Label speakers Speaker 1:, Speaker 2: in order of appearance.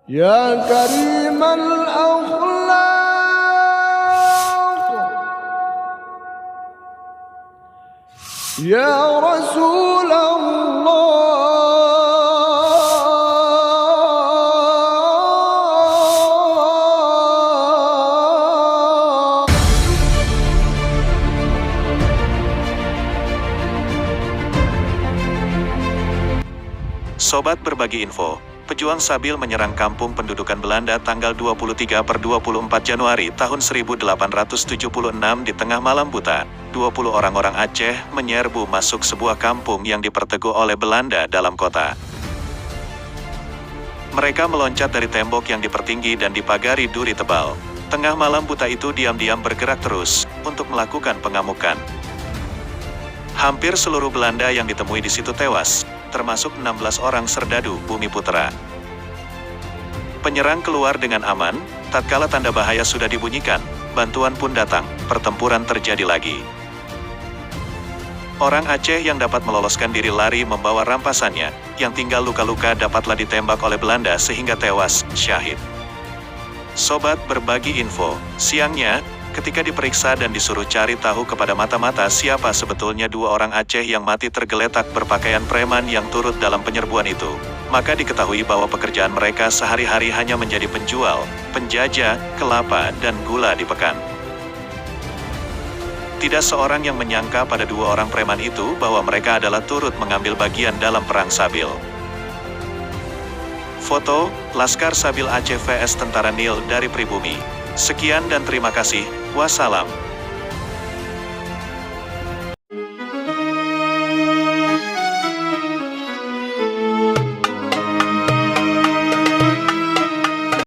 Speaker 1: يا كريم الأخلاق يا رسول الله.
Speaker 2: Sobat Berbagi Info, pejuang Sabil menyerang kampung pendudukan Belanda tanggal 23/24 Januari tahun 1876 di tengah malam buta. 20 orang-orang Aceh menyerbu masuk sebuah kampung yang diperteguh oleh Belanda dalam kota. Mereka meloncat dari tembok yang dipertinggi dan dipagari duri tebal. Tengah malam buta itu diam-diam bergerak terus untuk melakukan pengamukan. Hampir seluruh Belanda yang ditemui di situ tewas, termasuk 16 orang serdadu Bumi Putra. Penyerang keluar dengan aman, tatkala tanda bahaya sudah dibunyikan, bantuan pun datang, pertempuran terjadi lagi. Orang Aceh yang dapat meloloskan diri lari membawa rampasannya, yang tinggal luka-luka dapatlah ditembak oleh Belanda sehingga tewas, syahid. Sobat Berbagi Info, siangnya, ketika diperiksa dan disuruh cari tahu kepada mata-mata siapa sebetulnya dua orang Aceh yang mati tergeletak berpakaian preman yang turut dalam penyerbuan itu, maka diketahui bahwa pekerjaan mereka sehari-hari hanya menjadi penjual, penjajah, kelapa, dan gula di Pekan. Tidak seorang yang menyangka pada dua orang preman itu bahwa mereka adalah turut mengambil bagian dalam Perang Sabil. Foto, Laskar Sabil Aceh vs Tentara Nil dari Pribumi. Sekian dan terima kasih, wassalam.